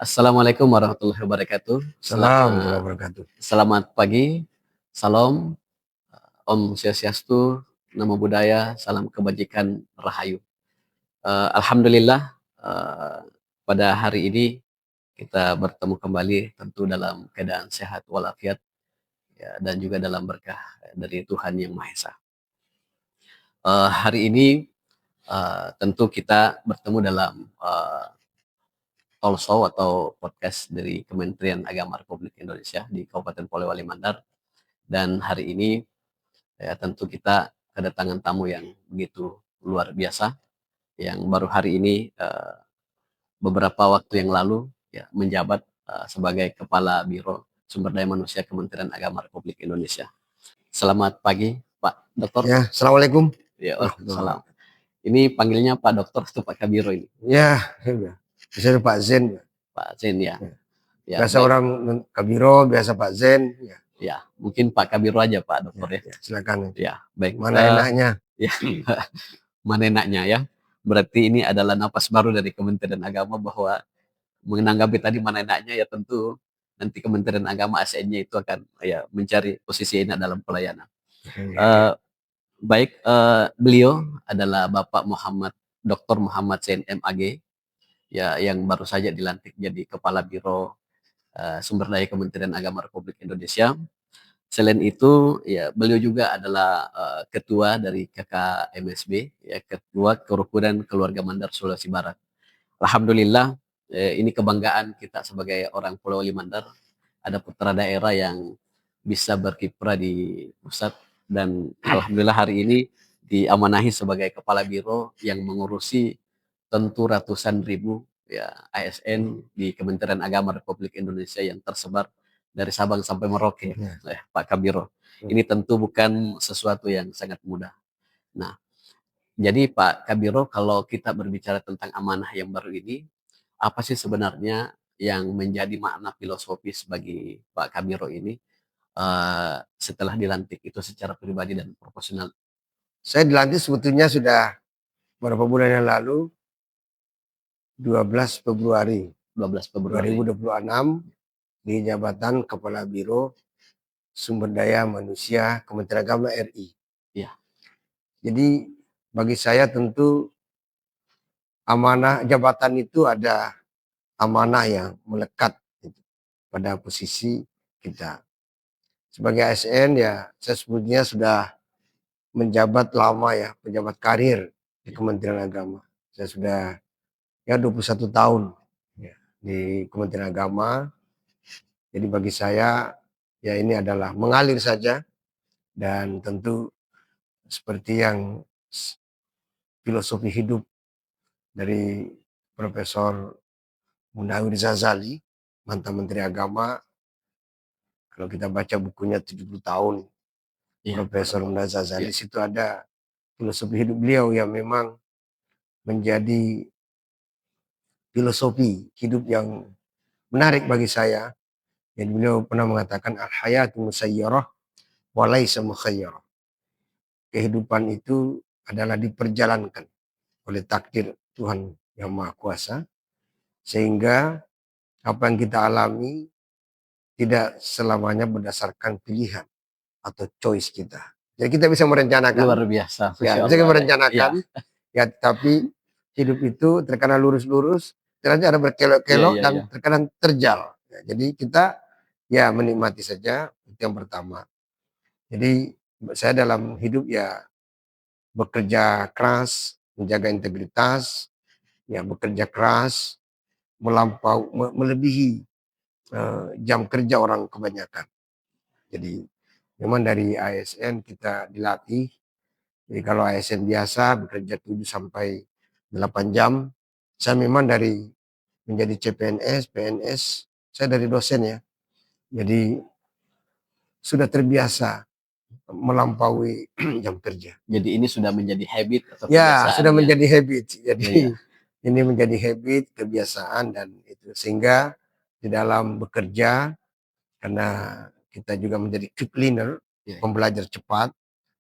Assalamualaikum warahmatullahi wabarakatuh. Salam warahmatullahi wabarakatuh. Selamat pagi, salam, Om Swastiastu, Namo Buddhaya, salam kebajikan, Rahayu. Alhamdulillah, pada hari ini kita bertemu kembali tentu dalam keadaan sehat walafiat ya, dan juga dalam berkah dari Tuhan Yang Maha Esa. Hari ini tentu kita bertemu dalam talk show atau podcast dari Kementerian Agama Republik Indonesia di Kabupaten Polewali Mandar. Dan hari ini ya tentu kita kedatangan tamu yang begitu luar biasa yang baru hari ini beberapa waktu yang lalu ya menjabat sebagai Kepala Biro Sumber Daya Manusia Kementerian Agama Republik Indonesia. Selamat pagi Pak Dokter. Ya, assalamualaikum. Ya, waalaikumsalam. Ini panggilnya Pak Dokter atau Pak Kabiro ini? Ya, bisa Pak Zen. Pak Zen ya. Ya, biasa baik. Orang Kabiro, biasa Pak Zen. Ya, mungkin Pak Kabiro aja Pak Dokter ya. Silakan. Ya, baik. Mana enaknya? Ya, mana enaknya ya. Berarti ini adalah napas baru dari Kementerian Agama bahwa menanggapi tadi mana enaknya ya tentu nanti Kementerian Agama ASN-nya itu akan ya mencari posisi ini dalam pelayanan. Baik, beliau adalah Bapak Dr. Muhammad Zain MAG ya yang baru saja dilantik jadi Kepala Biro Sumber Daya Kementerian Agama Republik Indonesia. Selain itu, ya beliau juga adalah ketua dari KKMSB, ya Ketua Kerukunan Keluarga Mandar Sulawesi Barat. Alhamdulillah, ini kebanggaan kita sebagai orang Polewali Mandar. Ada putra daerah yang bisa berkiprah di pusat dan alhamdulillah hari ini diamanahi sebagai kepala biro yang mengurusi tentu ratusan ribu ya ASN di Kementerian Agama Republik Indonesia yang tersebar dari Sabang sampai Merauke, Pak Kabiro. Ini tentu bukan sesuatu yang sangat mudah. Nah, jadi Pak Kabiro, kalau kita berbicara tentang amanah yang baru ini, apa sih sebenarnya yang menjadi makna filosofis bagi Pak Kabiro ini setelah dilantik itu secara pribadi dan profesional? Saya dilantik sebetulnya sudah beberapa bulan yang lalu, 12 Februari 2026 di jabatan Kepala Biro Sumber Daya Manusia Kementerian Agama RI. Ya. Jadi bagi saya tentu amanah jabatan itu ada amanah yang melekat pada posisi kita. Sebagai ASN ya saya sebetulnya sudah menjabat lama ya, pejabat karir di Kementerian Agama. Saya sudah ya 21 tahun ya, di Kementerian Agama. Jadi bagi saya ya ini adalah mengalir saja dan tentu seperti yang filosofi hidup dari Profesor Munawir Ghazali, mantan Menteri Agama. Kalau kita baca bukunya 70 tahun, Profesor Munawir Ghazali, situ ada filosofi hidup beliau yang memang menjadi filosofi hidup yang menarik bagi saya. Dan beliau pernah mengatakan al-hayatu musayyarah wa laisa mukhayyarah. Kehidupan itu adalah diperjalankan oleh takdir Tuhan Yang Maha Kuasa, sehingga apa yang kita alami tidak selamanya berdasarkan pilihan atau choice kita. Jadi kita bisa merencanakan. Luar biasa. Ya, bisa merencanakan. Ya, tapi hidup itu terkadang lurus-lurus, terkadang ada berkelok-kelok dan terkadang terjal. Ya, jadi kita ya menikmati saja, itu yang pertama. Jadi saya dalam hidup ya bekerja keras, menjaga integritas, ya bekerja keras, melebihi jam kerja orang kebanyakan. Jadi memang dari ASN kita dilatih. Jadi kalau ASN biasa bekerja 7 sampai 8 jam, saya memang dari menjadi CPNS, PNS, saya dari dosen ya. Jadi sudah terbiasa melampaui jam kerja. Jadi ini sudah menjadi habit atau kebiasaan? Ya, sudah menjadi habit. Jadi ini menjadi habit, kebiasaan dan itu sehingga di dalam bekerja karena kita juga menjadi quick learner, pembelajar cepat,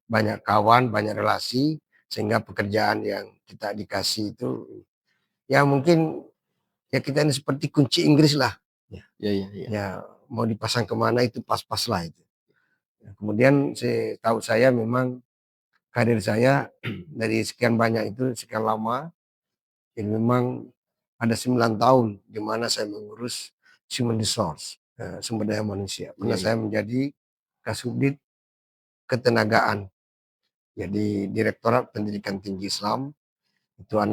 banyak kawan, banyak relasi, sehingga pekerjaan yang kita dikasih itu ya mungkin Ya kita ini seperti kunci Inggris lah. Ya, Ya, ya, ya. ya mau dipasang kemana itu pas-pas lah itu. Ya, kemudian tahu saya memang karir saya dari sekian banyak itu sekian lama, jadi memang ada 9 tahun di mana saya mengurus human resource, sumber daya manusia. Ya, Pernah ya. saya menjadi Kasubdit Ketenagaan, jadi Direktorat Pendidikan Tinggi Islam itu 6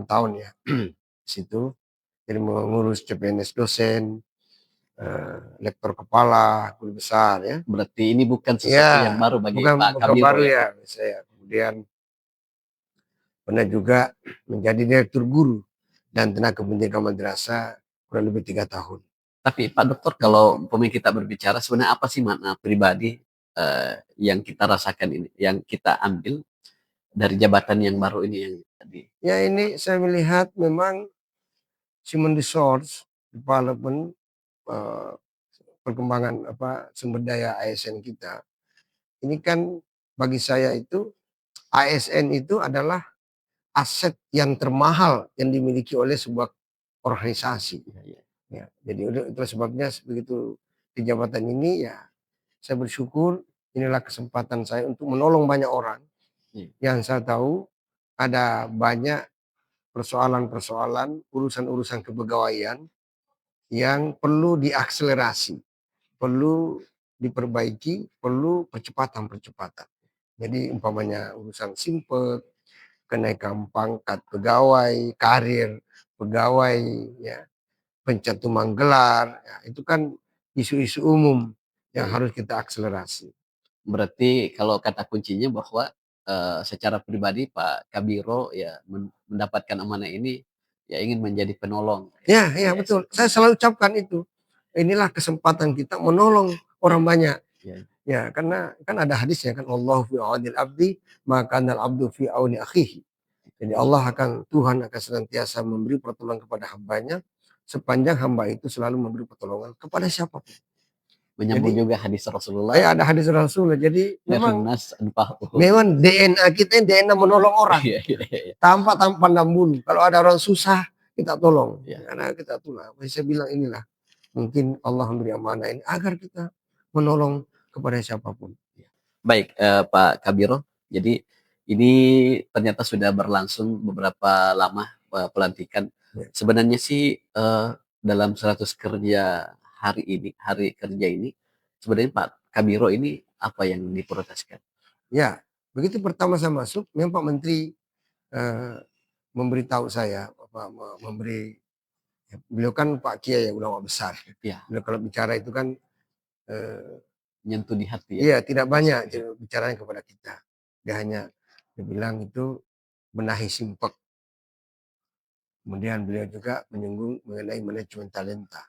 tahun ya di situ. Jadi mengurus CPNS dosen, lektor kepala, guru besar ya. Berarti ini bukan sesuatu yang Ya, baru bagi Pak bukan Kabiro baru ya. ya saya. Kemudian pernah juga menjadi direktur guru dan tenaga pendidikan madrasah kurang lebih 3 tahun. Tapi Pak Dokter, kalau umpamanya kita berbicara sebenarnya apa sih makna pribadi yang kita rasakan ini, yang kita ambil dari jabatan yang baru ini yang tadi? Ya ini saya melihat memang human resource development, eh, perkembangan sumber daya ASN kita. Ini kan bagi saya itu ASN itu adalah aset yang termahal yang dimiliki oleh sebuah organisasi. Ya, ya. Ya, jadi itu sebabnya begitu di jabatan ini ya saya bersyukur inilah kesempatan saya untuk menolong banyak orang Ya. yang saya tahu ada banyak persoalan-persoalan, urusan-urusan kepegawaian yang perlu diakselerasi, perlu diperbaiki, perlu percepatan-percepatan. Jadi umpamanya urusan simpel, kenaikan pangkat pegawai, karir pegawai, ya, pencantuman gelar, ya, itu kan isu-isu umum Ya, yang ya. harus kita akselerasi. Berarti kalau kata kuncinya bahwa secara pribadi Pak Kabiro ya mendapatkan amanah ini ya ingin menjadi penolong Ya, di ya betul. ASN. Saya selalu ucapkan itu. Inilah kesempatan kita menolong orang banyak. Ya, Ya, karena kan ada hadisnya kan Allah fi aunil abdi, maka al abdu fi auni akhihi. Jadi Allah akan Tuhan akan senantiasa memberi pertolongan kepada hambanya sepanjang hamba itu selalu memberi pertolongan kepada siapapun. menyambung Jadi juga hadis Rasulullah, ada hadis Rasul. Jadi khairun memang nas anfa'uhum. memang DNA kita ini DNA menolong orang Iya, iya, iya. tanpa pandang bulu. Kalau ada orang susah kita tolong. Ya. Karena kita tolong. Saya bilang inilah mungkin Allah memberi amanah ini agar kita menolong kepada siapapun. Baik, Pak Kabiro. Jadi ini ternyata sudah berlangsung beberapa lama pelantikan. Ya. Sebenarnya sih dalam 100 kerja hari kerja ini, sebenarnya Pak Kabiro ini apa yang diprioritaskan? Ya, begitu pertama saya masuk, memang Pak Menteri eh, memberitahu saya, memberi, beliau kan Pak Kiai yang ulama besar. Ya, Beliau kalau bicara itu kan, eh, nyentuh di hati ya. iya tidak banyak Ya. bicaranya kepada kita. Dia bilang itu benahi simpek. Kemudian beliau juga menyinggung mengenai manajemen talenta.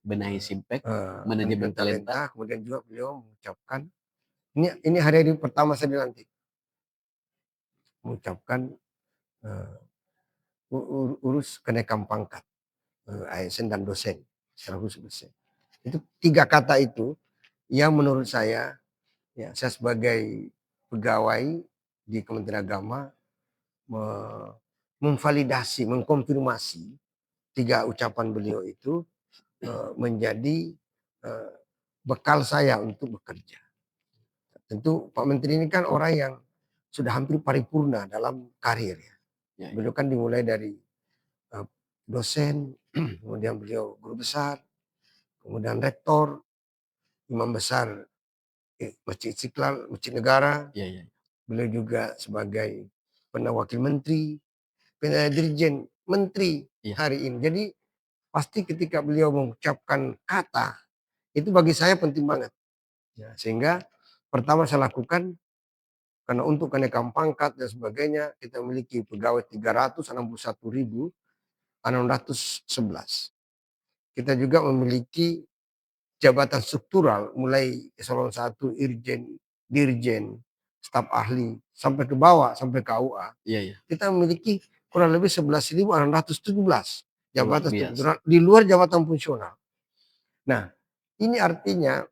Benahi Simpek, Manajemen manajemen talenta. talenta, kemudian juga beliau mengucapkan, ini hari-hari pertama saya dilantik, mengucapkan eh, urus kenaikan pangkat ASN dan dosen secara khusus dosen. Itu 3 kata itu yang menurut saya, ya saya sebagai pegawai di Kementerian Agama memvalidasi, mengkonfirmasi 3 ucapan beliau itu menjadi eh, bekal saya untuk bekerja. Tentu Pak Menteri ini kan orang yang sudah hampir paripurna dalam karir. Ya, ya. Beliau kan dimulai dari dosen, kemudian beliau guru besar, kemudian rektor, imam besar Masjid Istiqlal, Masjid Negara. Ya, ya. Beliau juga sebagai pernah wakil menteri, pernah dirjen menteri Ya. hari ini. Jadi pasti ketika beliau mengucapkan kata, itu bagi saya penting banget. Ya, sehingga pertama saya lakukan, karena untuk kenaikan pangkat dan sebagainya, kita memiliki pegawai 361.611. Kita juga memiliki jabatan struktural mulai eselon 1, irjen, dirjen, staf ahli, sampai ke bawah, sampai ke KUA. Ya, ya. Kita memiliki kurang lebih 11.617 Luar jabatan biasa. struktural di luar jabatan fungsional. Nah, ini artinya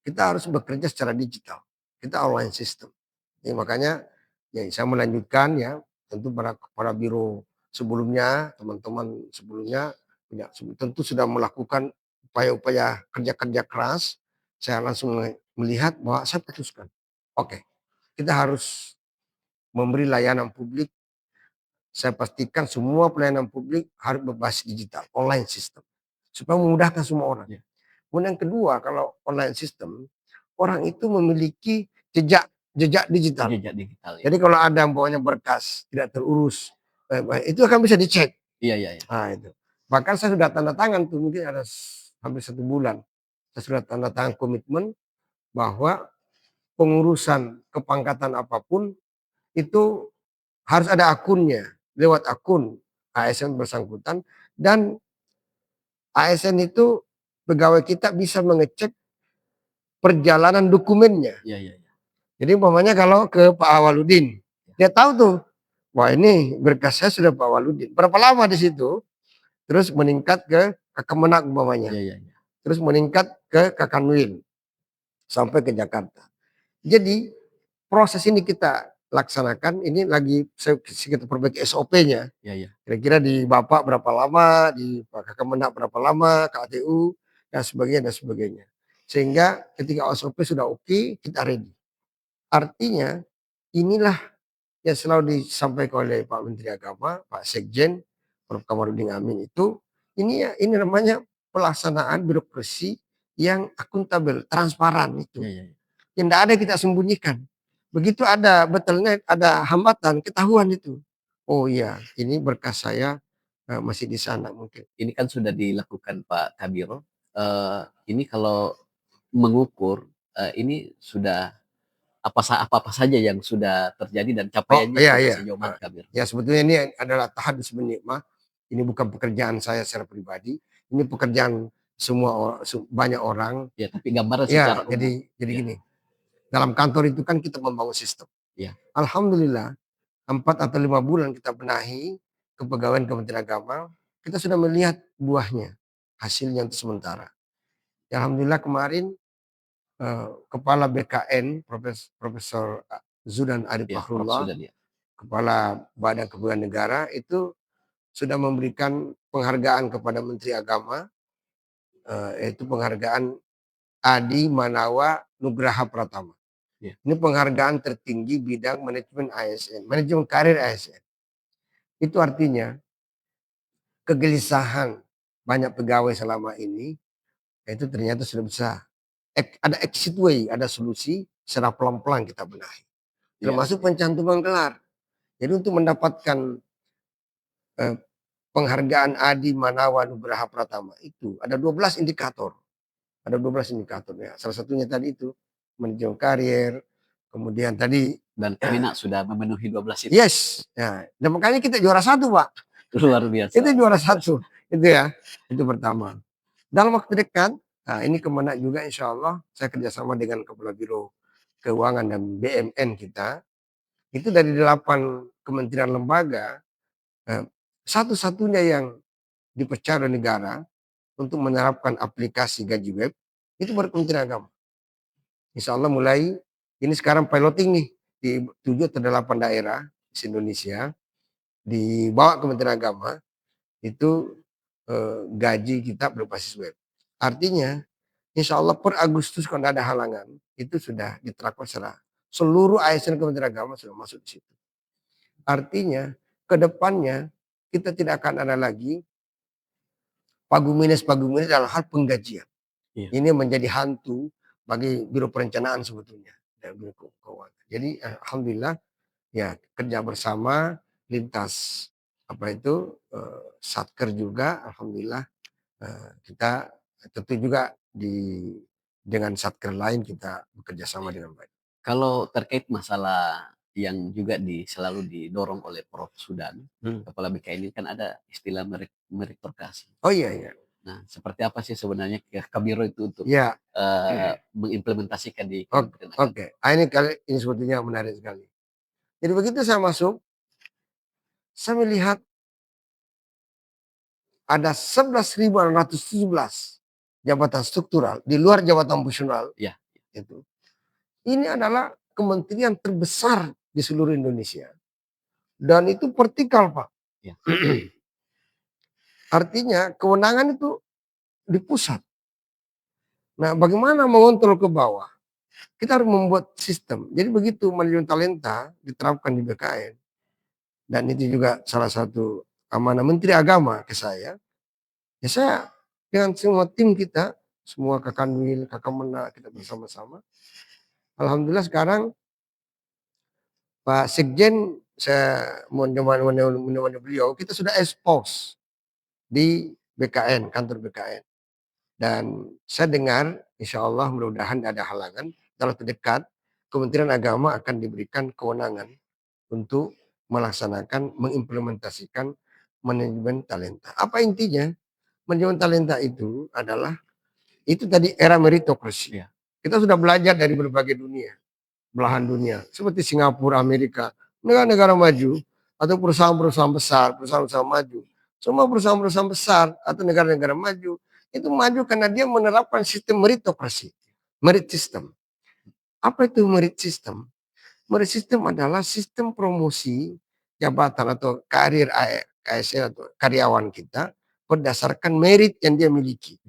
kita harus bekerja secara digital. Kita online system. Jadi makanya ya saya melanjutkan ya tentu para biro sebelumnya, teman-teman sebelumnya tentu sudah melakukan upaya-upaya kerja-kerja keras. Saya langsung melihat bahwa saya putuskan, oke, kita harus memberi layanan publik. Saya pastikan semua pelayanan publik harus berbasis digital, online system, supaya memudahkan semua orang. Ya. Kemudian yang kedua, kalau online system, orang itu memiliki jejak digital. Jejak digital ya. Jadi kalau ada umpamanya berkas tidak terurus, itu akan bisa dicek. Iya, iya, iya. Nah itu. Bahkan saya sudah tanda tangan tuh, mungkin ada hampir 1 bulan. Saya sudah tanda tangan komitmen bahwa pengurusan kepangkatan apapun itu harus ada akunnya, lewat akun ASN bersangkutan, dan ASN itu pegawai kita bisa mengecek perjalanan dokumennya. Iya, iya, iya. Jadi umpamanya kalau ke Pak Awaludin, dia tahu tuh, wah ini berkas saya sudah Pak Awaludin. Berapa lama di situ? Terus meningkat ke Kemenak umpamanya. Iya, iya, iya. Terus meningkat ke Kakanwil sampai ke Jakarta. Jadi proses ini kita laksanakan, ini lagi kita perbaiki SOP-nya. Iya, iya. Kira-kira di Bapak berapa lama, di Pak Kemenak berapa lama, KTU dan sebagainya dan sebagainya. Sehingga ketika SOP sudah oke, kita ready. Artinya inilah yang selalu disampaikan oleh Pak Menteri Agama, Pak Sekjen, Prof. Kamarudin Amin itu, ini namanya pelaksanaan birokrasi yang akuntabel, transparan itu. Iya, iya, iya. Yang tidak ada kita sembunyikan. Begitu ada bottleneck, ada hambatan, ketahuan itu. Oh iya, ini berkas saya masih di sana mungkin. Ini kan sudah dilakukan Pak Kabiro. Ini kalau mengukur, ini sudah apa saja yang sudah terjadi dan capaiannya iya, sudah iya. sejauh mana, Kabiro? Ya sebetulnya ini adalah tahadus nikmah. Ini bukan pekerjaan saya secara pribadi. Ini pekerjaan semua banyak orang. Ya, tapi gambaran Ya, secara umum. jadi Ya, gini. Dalam kantor itu kan kita membangun sistem. ya, Alhamdulillah 4 atau 5 bulan kita benahi kepegawaian Kementerian Agama, kita sudah melihat buahnya, hasilnya untuk sementara. Ya, alhamdulillah kemarin Kepala BKN Profesor Zudan Arif ya, Prof. Fahrullah, Sudan ya. Kepala Badan Kepegawaian Negara itu sudah memberikan penghargaan kepada Menteri Agama, yaitu penghargaan Adi Manawa Nugraha Pratama. Ya. Ini penghargaan tertinggi bidang manajemen ASN, manajemen karir ASN. Itu artinya kegelisahan banyak pegawai selama ini, itu ternyata sudah bisa ada exit way, ada solusi secara pelan-pelan kita benahi. Ya. Termasuk pencantuman gelar. Jadi untuk mendapatkan penghargaan Adi Manawa Nugraha Pratama itu ada 12 indikator. Ada 12 indikator ya. Salah satunya tadi itu manajemen karier, kemudian tadi Dan Kemenak sudah memenuhi 12 itu. yes. Ya, dan makanya kita juara 1, Pak. Luar biasa. Itu juara 1. Itu ya. Itu pertama. Dalam waktu dekat, nah ini Kemenak juga insya Allah saya kerjasama dengan Kepala Biro Keuangan dan BMN kita. Itu dari 8 kementerian lembaga, satu-satunya yang dipercaya oleh negara untuk menerapkan aplikasi gaji web, itu baru Kementerian Agama. Insya Allah mulai, ini sekarang piloting nih, di 7 atau 8 daerah di Indonesia, di bawah Kementerian Agama, itu gaji kita berbasis web. Artinya, insya Allah per Agustus kalau ada halangan, itu sudah diterapkan secara seluruh ASN Kementerian Agama sudah masuk di situ. Artinya, ke depannya kita tidak akan ada lagi paguminis dalam hal penggajian. Iya. Ini menjadi hantu bagi Biro Perencanaan sebetulnya dan Biro Keuangan. Jadi alhamdulillah ya kerja bersama lintas apa itu Satker juga alhamdulillah kita tentu juga dengan Satker lain kita bekerja sama dengan baik. Kalau terkait masalah yang juga selalu didorong oleh Prof. Sudan, Kepala BKN ini kan ada istilah meritokrasi. Oh iya iya. Nah, seperti apa sih sebenarnya Kabiro itu untuk Ya. mengimplementasikan di Kementerian Agama? Oke. Ini sebetulnya menarik sekali. Jadi begitu saya masuk, saya melihat ada 11.617 jabatan struktural di luar jabatan fungsional. Ya. Itu. Ini adalah kementerian terbesar di seluruh Indonesia. Dan itu vertikal, Pak. Ya. Artinya kewenangan itu di pusat. Nah, bagaimana mengontrol ke bawah? Kita harus membuat sistem. Jadi begitu manajemen talenta diterapkan di BKN, dan itu juga salah satu amanah Menteri Agama ke saya. Ya saya dengan semua tim kita, semua Kakanwil, Kakamena, kita bersama-sama. Alhamdulillah sekarang Pak Sekjen, saya menemani beliau, kita sudah expose di BKN, kantor BKN. Dan saya dengar, insya Allah mudah-mudahan tidak ada halangan, dalam terdekat Kementerian Agama akan diberikan kewenangan untuk melaksanakan, mengimplementasikan manajemen talenta. Apa intinya? Manajemen talenta itu adalah, itu tadi era meritokrasi. Ya. Kita sudah belajar dari berbagai dunia, belahan dunia, seperti Singapura, Amerika, negara-negara maju, atau perusahaan-perusahaan besar, perusahaan-perusahaan maju. Semua perusahaan-perusahaan besar atau negara-negara maju, itu maju karena dia menerapkan sistem meritokrasi, merit system. Apa itu merit system? Merit system adalah sistem promosi jabatan atau karir ASN atau karyawan kita berdasarkan merit yang dia miliki,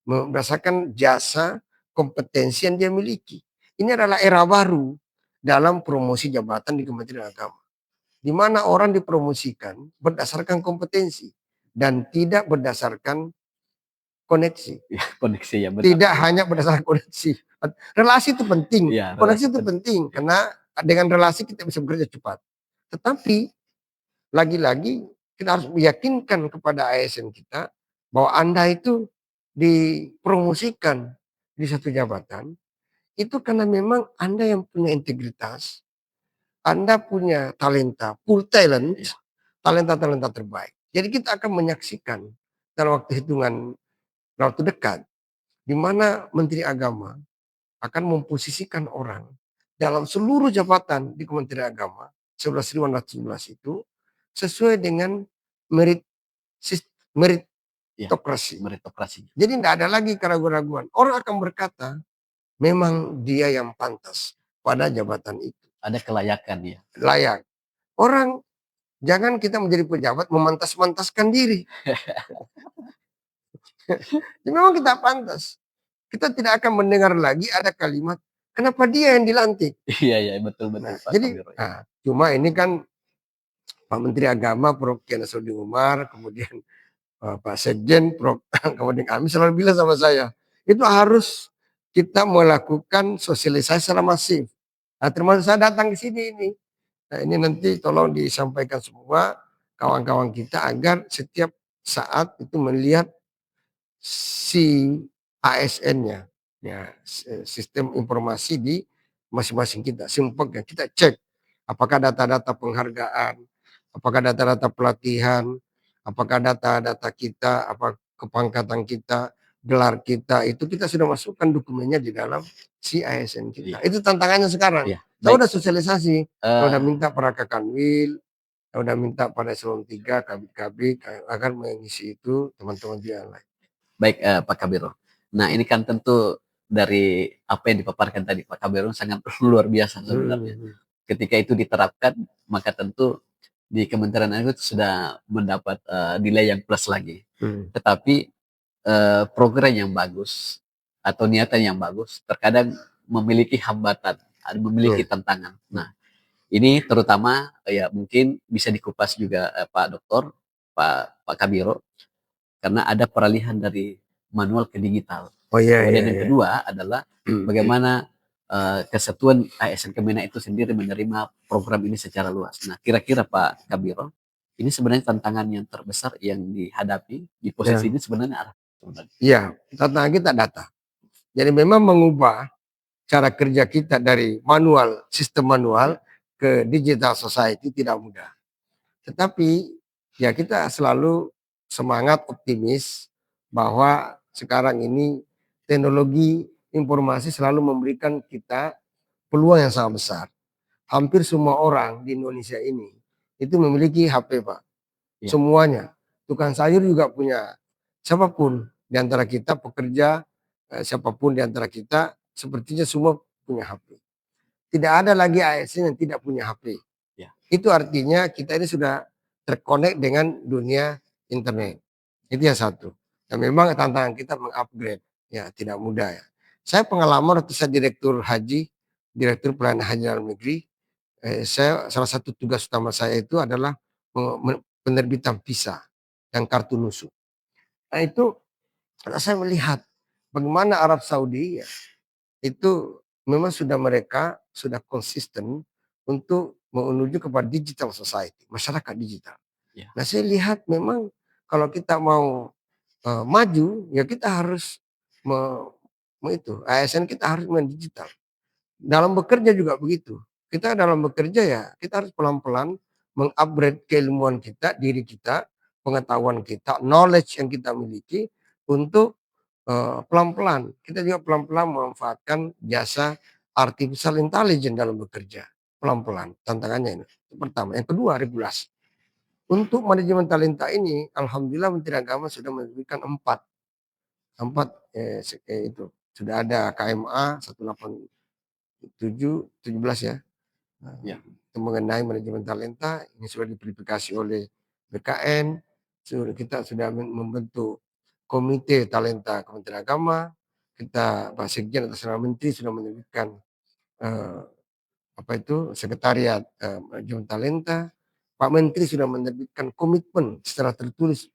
berdasarkan jasa, kompetensi yang dia miliki. Ini adalah era baru dalam promosi jabatan di Kementerian Agama, di mana orang dipromosikan berdasarkan kompetensi dan tidak berdasarkan koneksi. Ya, koneksi ya benar. Tidak hanya berdasarkan koneksi. Relasi itu penting, Ya, koneksi itu penting karena dengan relasi kita bisa bekerja cepat. Tetapi lagi-lagi kita harus meyakinkan kepada ASN kita bahwa Anda itu dipromosikan di satu jabatan itu karena memang Anda yang punya integritas, Anda punya talenta, full talent, talenta-talenta terbaik. Jadi kita akan menyaksikan dalam waktu dekat, di mana Menteri Agama akan memposisikan orang dalam seluruh jabatan di Kementerian Agama 11.111 itu sesuai dengan merit meritokrasi. Meritokrasi. Jadi tidak ada lagi keraguan-raguan. Orang akan berkata memang dia yang pantas pada jabatan itu. Ada kelayakan ya. Layak. Orang, jangan kita menjadi pejabat memantas-mantaskan diri. Jadi memang kita pantas. Kita tidak akan mendengar lagi ada kalimat, kenapa dia yang dilantik? Iya, betul-betul Nah, Pak jadi Kabiro. cuma ini kan Pak Menteri Agama Prof. Kiai Nasaruddin Umar, kemudian Pak Sekjen Prof. kemudian kami selalu bilang sama saya, itu harus kita melakukan sosialisasi secara masif. Nah, termasuk saya datang ke sini ini. Nah, ini nanti tolong disampaikan semua kawan-kawan kita agar setiap saat itu melihat si ASN-nya, ya, sistem informasi di masing-masing kita, simpelnya kita cek apakah data-data penghargaan, apakah data-data pelatihan, apakah data-data kita, apa kepangkatan kita, gelar kita, itu kita sudah masukkan dokumennya di dalam si ASN kita. Itu tantangannya sekarang. Iya. Saya udah sosialisasi, saya udah Eh, minta para Kakanwil, saya udah minta pada Eselon 3, Kabit-Kabit agar mengisi itu, teman-teman dia lain. baik Pak Kabiro. Nah ini kan tentu dari apa yang dipaparkan tadi Pak Kabiro sangat luar biasa sebenarnya. Ketika itu diterapkan maka tentu di Kementerian Agama itu sudah mendapat nilai yang plus lagi. Tetapi program yang bagus atau niatan yang bagus terkadang memiliki hambatan, memiliki tantangan. Nah ini terutama ya mungkin bisa dikupas juga Pak Dokter, Pak Kabiro, karena ada peralihan dari manual ke digital. Oh iya, Kemudian iya, yang iya. kedua adalah bagaimana kesatuan ASN Kemenak itu sendiri menerima program ini secara luas. Nah, kira-kira Pak Kabiro, ini sebenarnya tantangan yang terbesar yang dihadapi di posisi Ya. ini sebenarnya apa? Iya, tantangan kita data. Jadi memang mengubah cara kerja kita dari manual, sistem manual ke digital society tidak mudah. Tetapi ya kita selalu semangat optimis bahwa sekarang ini teknologi informasi selalu memberikan kita peluang yang sangat besar. Hampir semua orang di Indonesia ini itu memiliki HP, Pak. Ya. Semuanya. Tukang sayur juga punya. Siapapun di antara kita pekerja, siapapun di antara kita sepertinya semua punya HP. Tidak ada lagi ASN yang tidak punya HP. Ya. Itu artinya kita ini sudah terkonek dengan dunia internet. Itu yang satu. Dan memang tantangan kita mengupgrade, ya tidak mudah ya. Saya pengalaman waktu saya direktur haji, direktur pelayanan haji dalam negeri, saya salah satu tugas utama saya itu adalah penerbitan visa dan kartu nusuk. Nah itu saya melihat bagaimana Arab Saudi ya, itu memang mereka sudah konsisten untuk menuju kepada digital society, masyarakat digital. Ya. Nah saya lihat memang kalau kita mau maju ya kita harus itu ASN kita harus mendigital. Dalam bekerja juga begitu. Kita dalam bekerja ya kita harus pelan-pelan mengupgrade keilmuan kita, diri kita, pengetahuan kita, knowledge yang kita miliki untuk pelan-pelan. Kita juga pelan-pelan memanfaatkan jasa artificial intelligence dalam bekerja. Pelan-pelan, tantangannya ini. Itu pertama. Yang kedua, regulasi. Untuk manajemen talenta ini, alhamdulillah Menteri Agama sudah menerbitkan 4 itu. Sudah ada KMA 187 17 ya. Ya. Itu mengenai manajemen talenta, ini sudah diverifikasi oleh BKN. Kita sudah membentuk komite talenta Kementerian Agama. Kita Pak Sekjen atas nama Menteri sudah menerbitkan sekretariat manajemen talenta. Pak Menteri sudah menerbitkan komitmen secara tertulis.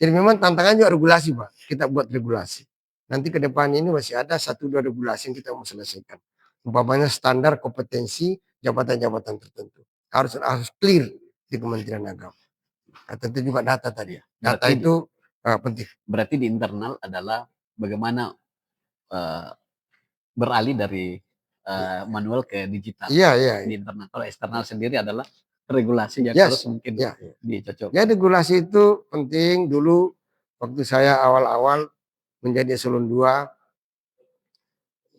Jadi memang tantangannya juga regulasi Pak. Kita buat regulasi. Nanti ke depan ini masih ada 1-2 regulasi yang kita mau selesaikan. Umpamanya standar kompetensi jabatan-jabatan tertentu. Harus clear di Kementerian Agama. Nah, tentu juga data tadi. Data Berarti itu penting. Berarti di internal adalah bagaimana beralih dari manual ke digital. Iya. Di internal. Kalau eksternal sendiri adalah regulasi yang Yes. harus mungkin dicocok. Ya regulasi itu penting. Dulu waktu saya awal-awal menjadi eselon 2,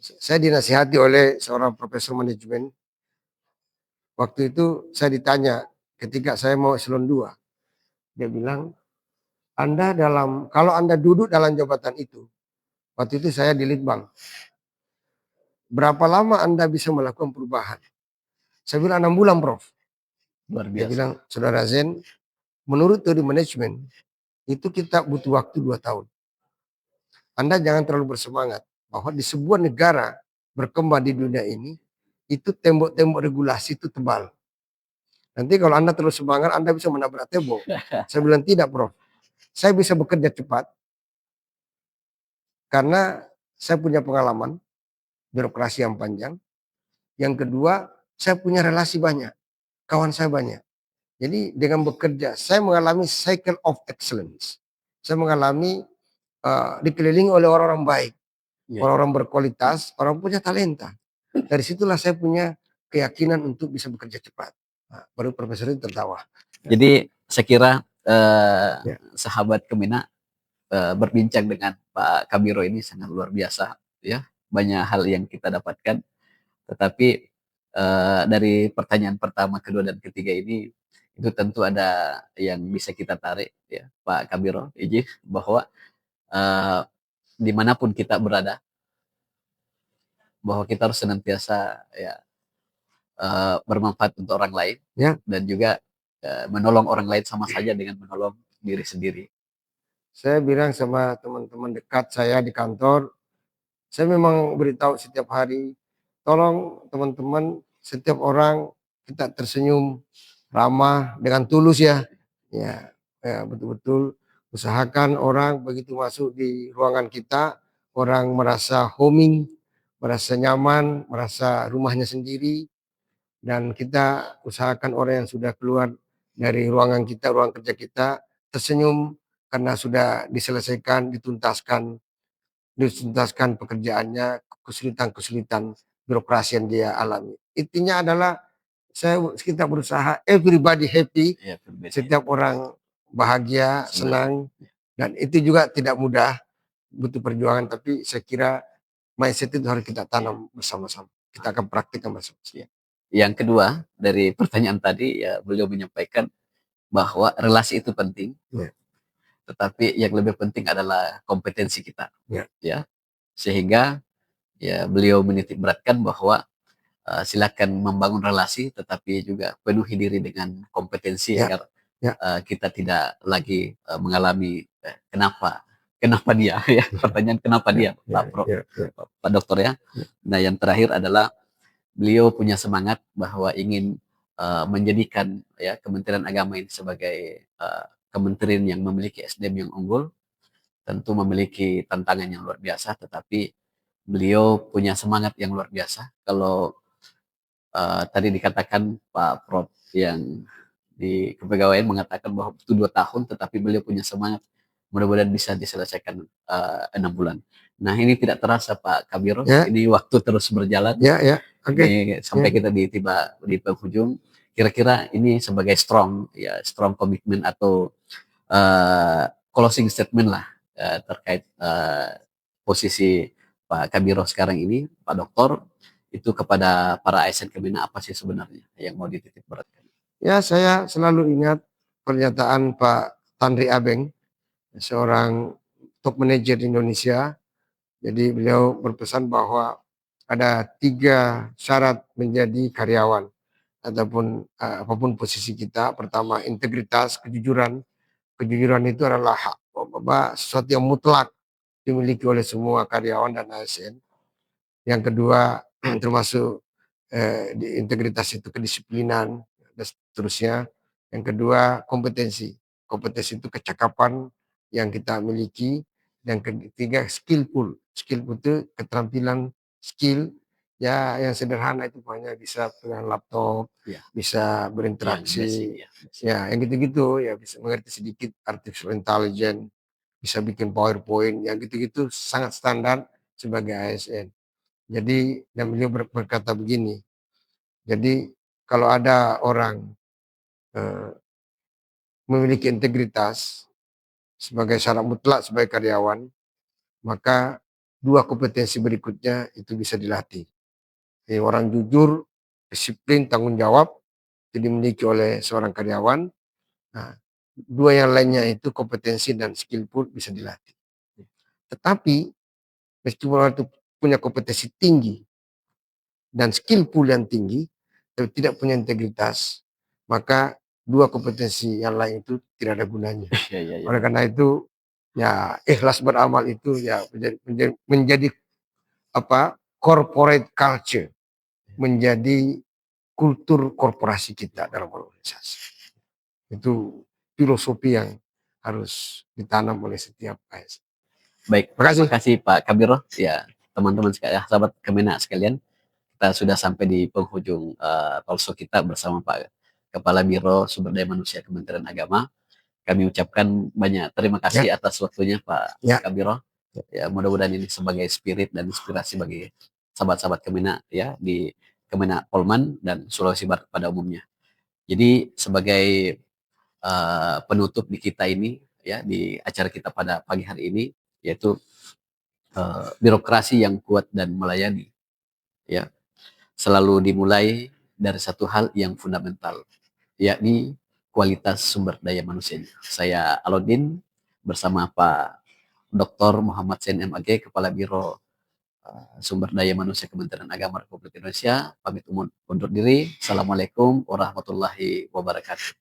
saya dinasihati oleh seorang profesor manajemen. Waktu itu saya ditanya ketika saya mau eselon 2. Dia bilang, kalau Anda duduk dalam jabatan itu, waktu itu saya di Litbang, berapa lama Anda bisa melakukan perubahan? Saya bilang 6 bulan Prof. Luar biasa. Dia bilang, Saudara Zen, menurut teori manajemen, itu kita butuh waktu 2 tahun. Anda jangan terlalu bersemangat bahwa di sebuah negara berkembang di dunia ini, itu tembok-tembok regulasi itu tebal. Nanti kalau Anda terlalu semangat, Anda bisa menabrak tembok. Saya bilang tidak Prof. Saya bisa bekerja cepat karena saya punya pengalaman birokrasi yang panjang. Yang kedua, saya punya relasi banyak, kawan saya banyak. Jadi dengan bekerja, saya mengalami cycle of excellence. Saya mengalami dikelilingi oleh orang-orang baik, orang-orang berkualitas, orang punya talenta. Dari situlah saya punya keyakinan untuk bisa bekerja cepat. Nah, baru profesor itu tertawa. Jadi saya kira sahabat Kemina berbincang dengan Pak Kabiro ini sangat luar biasa ya, banyak hal yang kita dapatkan. Tetapi dari pertanyaan pertama, kedua dan ketiga ini itu tentu ada yang bisa kita tarik ya Pak Kabiro Iji, bahwa dimanapun kita berada, bahwa kita harus senantiasa ya bermanfaat untuk orang lain Ya. dan juga menolong orang lain sama saja dengan menolong diri sendiri. Saya bilang sama teman-teman dekat saya di kantor, saya memang beritahu setiap hari, tolong teman-teman, setiap orang kita tersenyum, ramah, dengan tulus ya. Ya betul-betul usahakan orang begitu masuk di ruangan kita, orang merasa homing, merasa nyaman, merasa rumahnya sendiri. Dan kita usahakan orang yang sudah keluar dari ruangan kita, ruang kerja kita, tersenyum karena sudah diselesaikan, dituntaskan pekerjaannya, kesulitan-kesulitan birokrasi yang dia alami. Intinya adalah kita berusaha everybody happy, setiap orang bahagia, senang, dan itu juga tidak mudah, butuh perjuangan, tapi saya kira mindset itu harus kita tanam bersama-sama. Kita akan praktikkan bersama-sama. Yang kedua dari pertanyaan tadi ya, beliau menyampaikan bahwa relasi itu penting, tetapi yang lebih penting adalah kompetensi kita, ya. Sehingga ya beliau menitik beratkan bahwa silakan membangun relasi, tetapi juga penuhi diri dengan kompetensi agar Ya. kita tidak lagi mengalami kenapa dia ya, pertanyaan kenapa Ya, dia ya, ya, ya, Pak Dokter ya. ya. Nah, yang terakhir adalah beliau punya semangat bahwa ingin menjadikan ya Kementerian Agama ini sebagai kementerian yang memiliki SDM yang unggul, tentu memiliki tantangan yang luar biasa, tetapi beliau punya semangat yang luar biasa. Kalau tadi dikatakan Pak Prof yang di kepegawaian mengatakan bahwa butuh 2 tahun, tetapi beliau punya semangat mudah-mudahan bisa diselesaikan 6 bulan. Nah, ini tidak terasa Pak Kabiro, Ya, ini waktu terus berjalan. ya, ya. Oke. Ini Ya. sampai kita tiba di penghujung. Kira-kira ini sebagai strong komitmen atau closing statement lah terkait posisi Pak Kabiro sekarang ini, Pak Doktor, itu kepada para ASN Kemina apa sih sebenarnya yang mau dititip beratkan? Ya, saya selalu ingat pernyataan Pak Tanri Abeng, seorang top manager di Indonesia. Jadi beliau berpesan bahwa ada 3 syarat menjadi karyawan ataupun apapun posisi kita. Pertama, integritas, kejujuran. Kejujuran itu adalah sesuatu yang mutlak dimiliki oleh semua karyawan dan ASN. Yang kedua, termasuk di integritas itu kedisiplinan dan seterusnya. Yang kedua, kompetensi. Kompetensi itu kecakapan yang kita miliki. Dan ketiga, skillful. Skillful itu keterampilan skill ya yang sederhana itu hanya bisa pegang laptop, Ya, bisa yang berinteraksi, basic ya. ya yang gitu-gitu ya bisa mengerti sedikit artificial intelligence, bisa bikin PowerPoint, yang gitu-gitu sangat standar sebagai ASN. Jadi dan beliau berkata begini, jadi kalau ada orang eh, memiliki integritas sebagai syarat mutlak sebagai karyawan, maka 2 kompetensi berikutnya itu bisa dilatih. Jadi orang jujur, disiplin, tanggung jawab itu dimiliki oleh seorang karyawan. Nah, 2 yang lainnya itu kompetensi dan skillful bisa dilatih. Tetapi meskipun orang itu punya kompetensi tinggi dan skillful yang tinggi, tapi tidak punya integritas, maka 2 kompetensi yang lain itu tidak ada gunanya. Ya, ya, ya. Oleh karena itu, ya ikhlas beramal itu ya menjadi apa, corporate culture, menjadi kultur korporasi kita dalam organisasi. Itu filosofi yang harus ditanam oleh setiap ASN. Baik, Terima kasih. terima kasih Pak Kabiro. Ya, teman-teman sekalian, sahabat Kemina sekalian, kita sudah sampai di penghujung talkshow kita bersama Pak Kepala Biro Sumber Daya Manusia Kementerian Agama. Kami ucapkan banyak terima kasih Ya, atas waktunya Pak ya, Kabiro. Ya, mudah-mudahan ini sebagai spirit dan inspirasi bagi sahabat-sahabat Kemina ya di Kemina Polman dan Sulawesi Barat pada umumnya. Jadi sebagai penutup di kita ini ya di acara kita pada pagi hari ini, yaitu birokrasi yang kuat dan melayani ya selalu dimulai dari satu hal yang fundamental, yakni kualitas sumber daya manusianya. Saya Alodin bersama Pak Dr. Muhammad Sen MAG, Kepala Biro Sumber Daya Manusia Kementerian Agama Republik Indonesia, pamit undur diri. Assalamualaikum warahmatullahi wabarakatuh.